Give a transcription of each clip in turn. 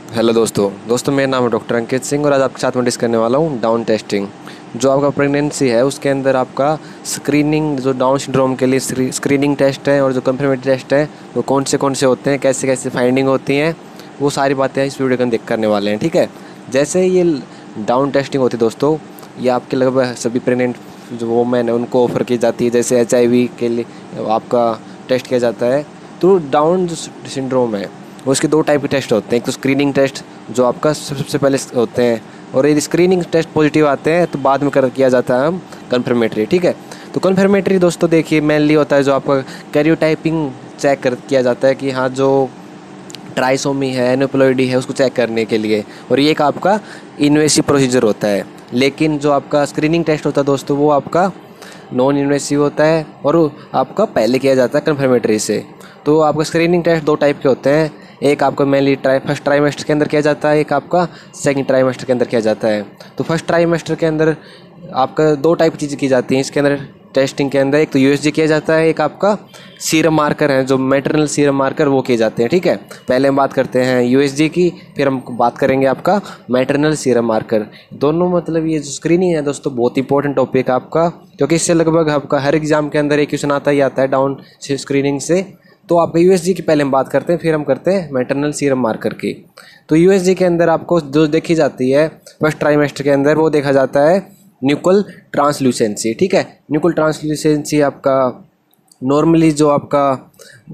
Hello दोस्तों मेरा नाम है डॉक्टर अंकित सिंह और आज आपके साथ मैं डिस्कस करने वाला हूँ डाउन टेस्टिंग। जो आपका प्रेगनेंसी है उसके अंदर आपका स्क्रीनिंग, जो डाउन सिंड्रोम के लिए स्क्रीनिंग टेस्ट है और जो कंफर्मेटरी टेस्ट है वो कौन से होते हैं, कैसे कैसे फाइंडिंग होती हैं, वो सारी बातें इस वीडियो के अंदर करने वाले हैं। ठीक है। जैसे ये डाउन टेस्टिंग होती है दोस्तों, ये आपके लगभग सभी प्रेगनेंट जो वोमेन है उनको ऑफर की जाती है। जैसे HIV के लिए आपका टेस्ट किया जाता है। तो डाउन जो सिंड्रोम है उसके दो टाइप के टेस्ट होते हैं। एक तो स्क्रीनिंग टेस्ट जो आपका सबसे पहले होते हैं, और यदि स्क्रीनिंग टेस्ट पॉजिटिव आते हैं तो बाद में किया जाता है हम कन्फर्मेटरी। ठीक है। तो कन्फर्मेटरी दोस्तों देखिए मेनली होता है जो आपका कैरियोटाइपिंग चेक किया जाता है कि हाँ जो ट्राइसोमी है, एनोप्लॉइडी है, उसको चेक करने के लिए, और ये एक आपका इन्वेसिव प्रोसीजर होता है। लेकिन जो आपका स्क्रीनिंग टेस्ट होता है दोस्तों वो आपका नॉन इन्वेसिव होता है और आपका पहले किया जाता है कन्फर्मेटरी से। तो आपका स्क्रीनिंग टेस्ट दो टाइप के होते हैं। एक आपका मेनली फर्स्ट ट्राइमेस्टर के अंदर किया जाता है, एक आपका सेकंड ट्राइमेस्टर के अंदर किया जाता है। तो फर्स्ट ट्राइमेस्टर के अंदर आपका दो टाइप की चीज़ें की जाती हैं इसके अंदर टेस्टिंग के अंदर। एक तो USG किया जाता है, एक आपका सीरम मार्कर है जो मैटरनल सीरम मार्कर वो किए जाते हैं। ठीक है। पहले हम बात करते हैं USG की, फिर हम बात करेंगे आपका मैटरनल सीरम मार्कर। दोनों मतलब ये जो स्क्रीनिंग है दोस्तों बहुत इंपॉर्टेंट टॉपिक है आपका, क्योंकि इससे लगभग आपका हर एग्जाम के अंदर एक क्वेश्चन आता ही आता है डाउन स्क्रीनिंग से। तो आपका USG की पहले हम बात करते हैं, फिर हम करते हैं मैटरनल सीरम मार्कर की। तो USG के अंदर आपको जो देखी जाती है फर्स्ट ट्राइमेस्टर के अंदर वो देखा जाता है न्यूक्ल ट्रांसल्यूसेंसी। ठीक है। न्यूक्ल ट्रांसल्यूसेंसी आपका नॉर्मली जो आपका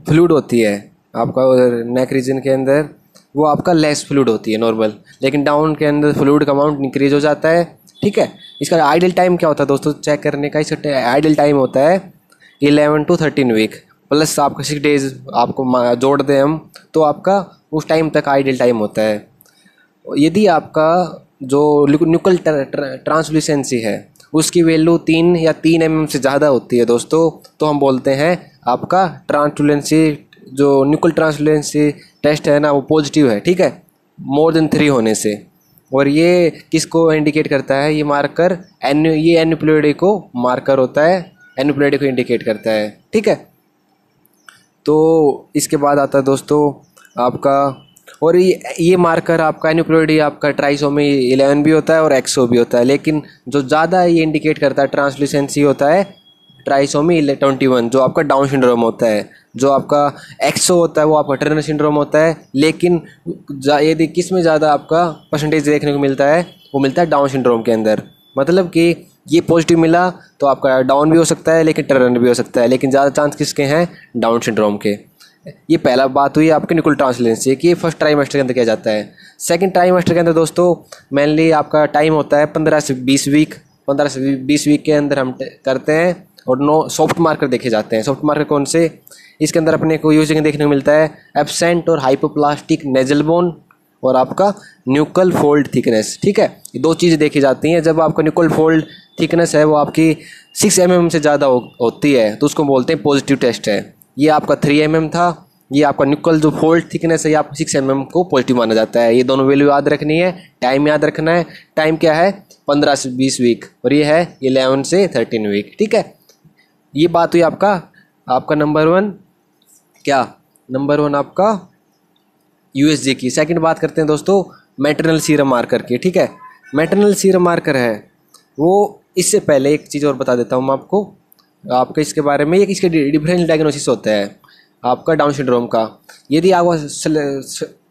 फ्लूइड होती है आपका नेक रीजन के अंदर वो आपका लेस फ्लूइड होती है नॉर्मल, लेकिन डाउन के अंदर फ्लूइड का अमाउंट इंक्रीज हो जाता है। ठीक है। इसका आइडल टाइम क्या होता है दोस्तों चेक करने का? इसका आइडल टाइम होता है 11 to 13 वीक प्लस आपका 6 डेज आपको जोड़ दें हम तो आपका उस टाइम तक आइडल टाइम होता है। यदि आपका जो न्यूक्ल ट्रांसल्यूसेंसी है उसकी वैल्यू 3 या 3 mm से ज़्यादा होती है दोस्तों, तो हम बोलते हैं आपका ट्रांसल्यूसेंसी जो न्यूक्ल ट्रांसल्यूसेंसी टेस्ट है ना वो पॉजिटिव है। ठीक है। मोर देन 3 होने से। और ये किसको इंडिकेट करता है? ये मार्कर ये एन्यूप्लॉइडी को मार्कर होता है, एन्यूप्लॉइडी को इंडिकेट करता है। ठीक है। तो इसके बाद आता है दोस्तों आपका, और ये मार्कर आपका एन्यूप्लॉइडी आपका ट्राइसोमी 11 भी होता है और एक्सो भी होता है, लेकिन जो ज़्यादा ये इंडिकेट करता है ट्रांसल्यूसेंसी होता है ट्राइसोमी 21 जो आपका डाउन सिंड्रोम होता है। जो आपका एक्सो होता है वो आपका टर्नर सिंड्रोम होता है, लेकिन यदि किस में ज़्यादा आपका परसेंटेज देखने को मिलता है वो मिलता है डाउन सिंड्रोम के अंदर। मतलब कि ये पॉजिटिव मिला तो आपका डाउन भी हो सकता है लेकिन टर्नर भी हो सकता है, लेकिन ज़्यादा चांस किसके हैं? डाउन सिंड्रोम के। ये पहला बात हुई आपके न्यूक्ल ट्रांसल्यूसेंसी की, ये फर्स्ट ट्राइमेस्टर के अंदर किया जाता है। सेकंड ट्राइमेस्टर के अंदर दोस्तों मेनली आपका टाइम होता है 15 से 20 वीक। 15 से 20 वीक के अंदर हम करते हैं और सॉफ्ट मार्कर देखे जाते हैं। सॉफ्ट मार्कर कौन से? इसके अंदर अपने को यूजिंग देखने को मिलता है एब्सेंट और हाइपोप्लास्टिक नेजल बोन और आपका न्यूक्ल फोल्ड थिकनेस। ठीक है। ये दो चीज़ें देखी जाती हैं। जब आपका न्यूक्ल फोल्ड थिकनेस है वो आपकी 6 mm से ज़्यादा होती है तो उसको बोलते हैं पॉजिटिव टेस्ट है। ये आपका 3 mm था, ये आपका न्यूक्ल जो फोल्ड थिकनेस है ये आपको 6 mm को पॉजिटिव माना जाता है। ये दोनों वैल्यू याद रखनी है। टाइम याद रखना है। टाइम क्या है? 15 से 20 वीक और ये है 11 से 13 वीक। ठीक है। ये बात हुई आपका आपका नंबर 1 क्या? नंबर 1 आपका USG की। सेकंड बात करते हैं दोस्तों मैटरनल सीरम मार्कर की। ठीक है। मैटरनल सीरम मार्कर है वो, इससे पहले एक चीज़ और बता देता हूँ मैं आपको इसके बारे में। इसके डिफरेंशियल डायग्नोसिस होता है आपका डाउन सिंड्रोम का। यदि आपका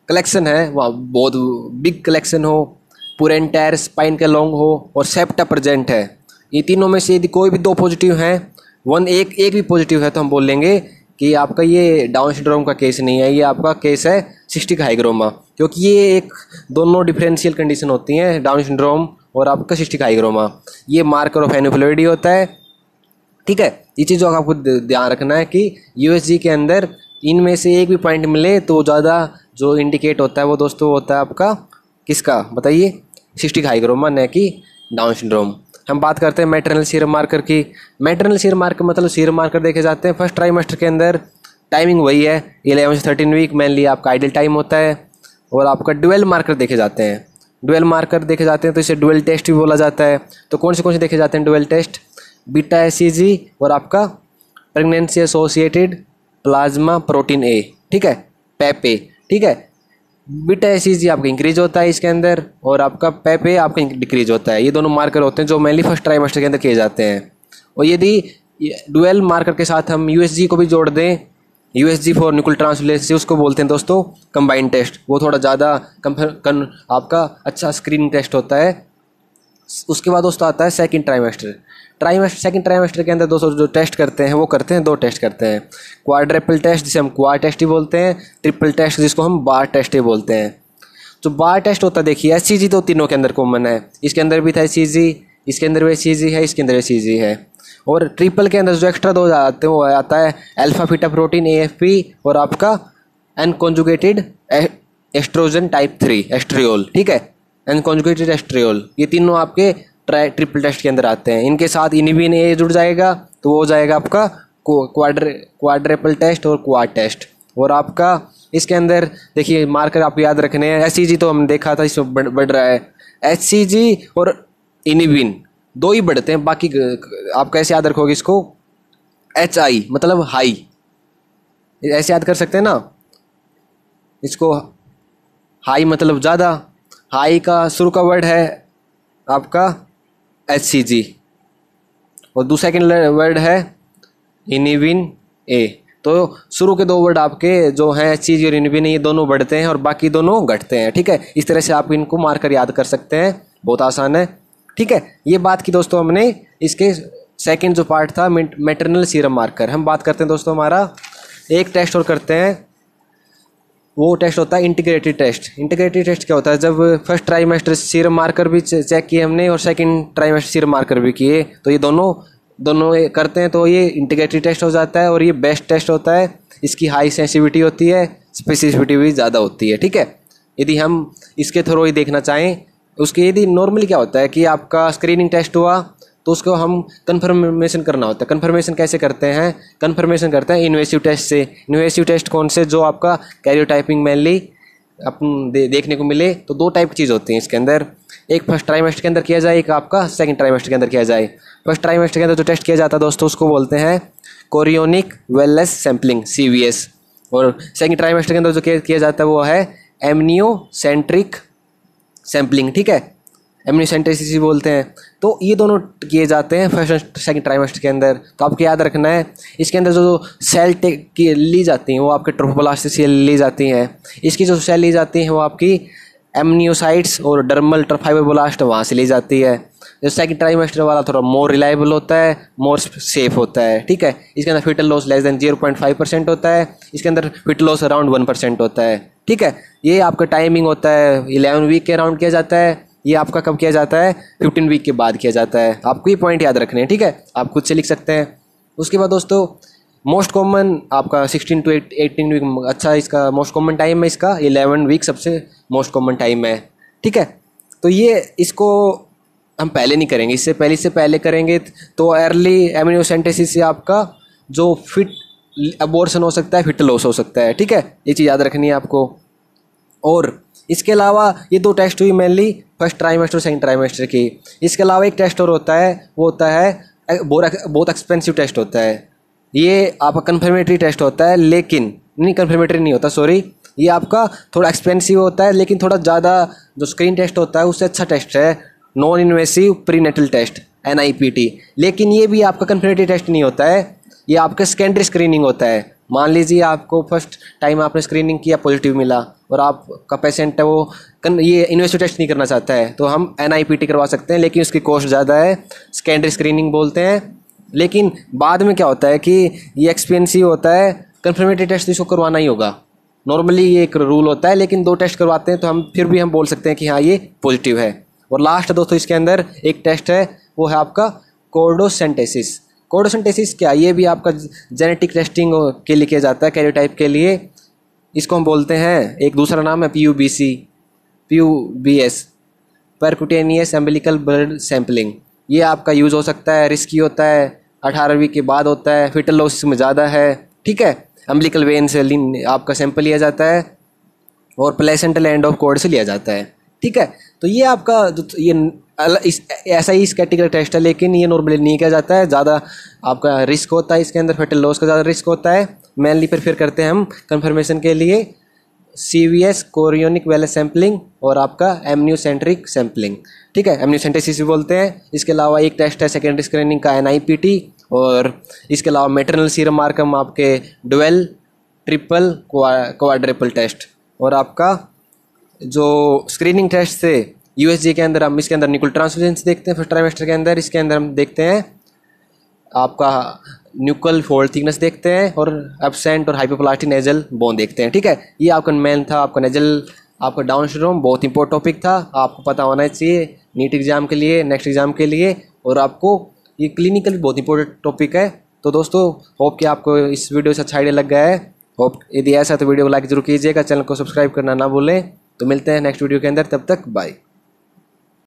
कलेक्शन है वह बहुत बिग कलेक्शन हो, पूरे एंटायर स्पाइन का लॉन्ग हो और सेप्टा प्रेजेंट है, ये तीनों में से यदि कोई भी दो पॉजिटिव हैं, एक भी पॉजिटिव है, तो हम बोलेंगे कि आपका ये डाउन सिंड्रोम का केस नहीं है, ये आपका केस है सिस्टिक हाइग्रोमा। क्योंकि ये एक दोनों डिफरेंशियल कंडीशन होती हैं डाउन सिंड्रोम और आपका सिस्टिक हाइग्रोमा। ये मार्कर ऑफ एन्यूप्लॉइडी होता है। ठीक है। ये चीज़ जो आपको ध्यान रखना है कि USG के अंदर इनमें से एक भी पॉइंट मिले तो ज़्यादा जो इंडिकेट होता है वो दोस्तों होता है आपका किसका? बताइए। सिस्टिक हाइग्रोमा न कि डाउन सिंड्रोम। हम बात करते हैं मैटरनल सीरम मार्कर की। मैटरनल सीरम मार्कर मतलब सीरम मार्कर देखे जाते हैं फर्स्ट ट्राइमेस्टर के अंदर। टाइमिंग वही है 11 से 13 वीक मेनली आपका आइडल टाइम होता है। और आपका डुअल मार्कर देखे जाते हैं। डुअल मार्कर देखे जाते हैं तो इसे डुअल टेस्ट भी बोला जाता है। तो कौन से देखे जाते हैं डुअल टेस्ट? बीटा SEG और आपका pregnancy associated plasma protein A। ठीक है। PEP A। ठीक है। बीटा एसीजी आपका इंक्रीज होता है इसके अंदर, और आपका पेपे आपका डिक्रीज होता है। ये दोनों मार्कर होते हैं जो मेनली फर्स्ट ट्राइमेस्टर के अंदर किए जाते हैं। और यदि डुअल मार्कर के साथ हम यूएसजी को भी जोड़ दें, यूएसजी फॉर न्यूक्लियर ट्रांसलेशन, उसको बोलते हैं दोस्तों कंबाइंड टेस्ट, वो थोड़ा ज़्यादा आपका अच्छा स्क्रीनिंग टेस्ट होता है। उसके बाद दोस्तों आता है सेकंड ट्राइमेस्टर। सेकंड ट्राइमेस्टर के अंदर दोस्तों जो टेस्ट करते हैं वो करते हैं, दो टेस्ट करते हैं। क्वाड्रपल टेस्ट जिसे हम क्वाड टेस्ट ही बोलते हैं, ट्रिपल टेस्ट जिसको हम बार टेस्ट ही बोलते हैं। जो बार टेस्ट होता है देखिए, एचसीजी तो तीनों के अंदर कॉमन है, इसके अंदर भी था एचसीजी, इसके अंदर भी एचसीजी है, इसके अंदर एचसीजी है। और ट्रिपल के अंदर जो एक्स्ट्रा दो आते हैं वो आता है अल्फा बीटा प्रोटीन एएफपी और आपका अनकॉन्जुगेटेड एस्ट्रोजन टाइप 3 एस्ट्रियोल, ठीक है, अनकॉन्जुगेटेड एस्ट्रियोल। ये तीनों आपके ट्रिपल टेस्ट के अंदर आते हैं। इनके साथ इनिबिन ए जुड़ जाएगा तो वो हो जाएगा आपका क्वाड्रपल टेस्ट और क्वाड टेस्ट। और आपका इसके अंदर देखिए मार्कर आप याद रखने हैं, एचसीजी तो हमने देखा था इसमें बढ़ रहा है, एचसीजी और इनिबिन दो ही बढ़ते हैं, बाकी आप कैसे याद रखोगे इसको, एचआई मतलब हाई, ऐसे याद कर सकते हैं ना इसको, हाई मतलब ज़्यादा, हाई का शुरू का वर्ड है आपका एचसीजी और दूसरा सेकंड वर्ड है इनिबिन ए। तो शुरू के दो वर्ड आपके जो हैं एचसीजी और इनिबिन, ये दोनों बढ़ते हैं और बाकी दोनों घटते हैं, ठीक है। इस तरह से आप इनको मार्कर याद कर सकते हैं, बहुत आसान है, ठीक है। ये बात की दोस्तों हमने इसके सेकंड जो पार्ट था मैटरनल सीरम मार्कर। हम बात करते हैं दोस्तों हमारा एक टेस्ट और करते हैं, वो टेस्ट होता है इंटीग्रेटेड टेस्ट। इंटीग्रेटेड टेस्ट क्या होता है, जब फर्स्ट ट्राइमेस्टर सीरम मार्कर भी चेक किए हमने और सेकंड ट्राइमेस्टर सीरम मार्कर भी किए, तो ये दोनों करते हैं तो ये इंटीग्रेटेड टेस्ट हो जाता है और ये बेस्ट टेस्ट होता है। इसकी हाई सेंसिटिविटी होती है, स्पेसिफिसिटी भी ज़्यादा होती है, ठीक है। यदि हम इसके थ्रू ही देखना चाहें उसके, यदि नॉर्मली क्या होता है कि आपका स्क्रीनिंग टेस्ट हुआ तो उसको हम कन्फर्मेशन करना होता है। कन्फर्मेशन कैसे करते हैं, कन्फर्मेशन करते हैं इन्वेसिव टेस्ट से। इन्वेसिव टेस्ट कौन से, जो आपका कैरियोटाइपिंग मेनली अपन देखने को मिले। तो दो टाइप की चीज़ होती हैं इसके अंदर, एक फर्स्ट ट्राइमेस्टर के अंदर किया जाए, एक आपका सेकंड ट्राइमेस्टर के अंदर किया जाए। फर्स्ट ट्राइमेस्टर के अंदर जो टेस्ट किया जाता है दोस्तों उसको बोलते हैं कोरियोनिक वेलनेस सैम्पलिंग CVS, और सेकंड ट्राइमेस्टर के अंदर जो किया जाता है वो है एमनियोसेंट्रिक सैम्पलिंग, ठीक है, एमनियोसेंट्रिसिटी बोलते हैं। तो ये दोनों किए जाते हैं फर्स्ट सेकंड ट्राइमेस्टर के अंदर। तो आपको याद रखना है इसके अंदर जो सेल की ली जाती हैं वो आपके ट्रोफोब्लास्ट से ली जाती हैं। इसकी जो सेल ली जाती हैं वो आपकी एमनियोसाइट्स और डर्मल फाइब्रोब्लास्ट वहाँ से ली जाती है। जो सेकंड ट्राइमेस्टर वाला थोड़ा मोर रिलायबल होता है, मोर सेफ होता है, ठीक है। इसके अंदर फिटल लॉस लेस देन 0.5% होता है, इसके अंदर फिटल लॉस अराउंड 1% होता है, ठीक है। ये आपका टाइमिंग होता है 11 वीक के अराउंड किया जाता है। ये आपका कब किया जाता है, 15 वीक के बाद किया जाता है। आपको ये पॉइंट याद रखने हैं, ठीक है, आप खुद से लिख सकते हैं। उसके बाद दोस्तों मोस्ट कॉमन आपका 16 to 18 वीक, अच्छा इसका मोस्ट कॉमन टाइम है, इसका 11 वीक सबसे मोस्ट कॉमन टाइम है, ठीक है। तो ये इसको हम पहले नहीं करेंगे, इससे पहले करेंगे तो अर्ली एमनियोसेंटेसिस से आपका जो फिट अबॉर्शन हो सकता है, फिट लॉस हो सकता है, ठीक है। ये चीज़ याद रखनी है आपको। और इसके अलावा ये दो टेस्ट हुई मेनली फर्स्ट ट्राइमेस्टर और सेकंड ट्राइमेस्टर की। इसके अलावा एक टेस्ट और होता है, वो होता है बहुत एक्सपेंसिव टेस्ट होता है। ये आपका कन्फर्मेटरी टेस्ट होता है, लेकिन नहीं कन्फर्मेटरी नहीं होता, सॉरी, ये आपका थोड़ा एक्सपेंसिव होता है, लेकिन थोड़ा ज़्यादा जो स्क्रीन टेस्ट होता है उससे अच्छा टेस्ट है non invasive prenatal test NIPT। लेकिन ये भी आपका कन्फर्मेटरी टेस्ट नहीं होता है, ये आपका सेकेंडरी स्क्रीनिंग होता है। मान लीजिए आपको फर्स्ट टाइम आपने स्क्रीनिंग किया, पॉजिटिव मिला और आपका पेशेंट है वो ये इन्वेसिव टेस्ट नहीं करना चाहता है, तो हम NIPT करवा सकते हैं, लेकिन उसकी कॉस्ट ज़्यादा है, सेकेंडरी स्क्रीनिंग बोलते हैं। लेकिन बाद में क्या होता है कि ये एक्सपेंसिव होता है, कन्फर्मेटरी टेस्ट इसको करवाना ही होगा, नॉर्मली ये एक रूल होता है। लेकिन दो टेस्ट करवाते हैं तो हम फिर भी हम बोल सकते हैं कि हाँ ये पॉजिटिव है। और लास्ट दोस्तों इसके अंदर एक टेस्ट है, वो है आपका कोर्डोसेंटेसिस। कोर्डोसेंटेसिस क्या, ये भी आपका जेनेटिक टेस्टिंग के लिए किया जाता है, कैरियोटाइप के लिए। इसको हम बोलते हैं, एक दूसरा नाम है PUBS, percutaneous umbilical blood sampling. ये आपका यूज़ हो सकता है, रिस्की होता है, 18 वीक के बाद होता है, फिटल लॉस में ज़्यादा है, ठीक है। अम्बिलिकल वेन से आपका सैंपल लिया जाता है और प्लेसेंटल एंड ऑफ कॉर्ड से लिया जाता है, ठीक है। तो ये आपका ऐसा ही इस कैटेगरी टेस्ट है, लेकिन ये नॉर्मली नहीं किया जाता है, ज़्यादा आपका रिस्क होता है इसके अंदर, फिटल लॉस का ज़्यादा रिस्क होता है। मेनली प्रेफर करते हैं हम कंफर्मेशन के लिए CVS कोरियोनिक वेलस सैम्पलिंग और आपका एमनियोसेंट्रिक सैम्पलिंग। ठीक है, एमनियोसेंट्रिक भी बोलते हैं। इसके अलावा एक टेस्ट है सेकेंडरी स्क्रीनिंग का NIPT, और इसके अलावा मेटरनल सीरम मार्कम आपके डुअल, ट्रिपल, क्वाड्रिपल टेस्ट। और आपका जो स्क्रीनिंग टेस्ट से USG के अंदर हम इसके अंदर न्यूक्लियर ट्रांसफ्यूजन देखते हैं फर्स्ट ट्राइमेस्टर के अंदर। इसके अंदर हम देखते हैं आपका न्यूक्ल फोल्ड थिकनेस देखते हैं, और एब्सेंट और हाइपोप्लास्टिक नेजल बोन देखते हैं। ठीक है, ये आपका मेन था, आपका नेजल, आपका डाउन सिंड्रोम बहुत इंपॉर्टेंट टॉपिक था, आपको पता होना चाहिए नीट एग्जाम के लिए, नेक्स्ट एग्जाम के लिए, और आपको ये क्लिनिकल भी बहुत इंपॉर्टेंट टॉपिक है। तो दोस्तों होप कि आपको इस वीडियो से अच्छा आइडिया लग गया है। होप यदि ऐसा तो वीडियो को लाइक जरूर कीजिएगा, चैनल को सब्सक्राइब करना ना भूलें। तो मिलते हैं नेक्स्ट वीडियो के अंदर, तब तक बाय।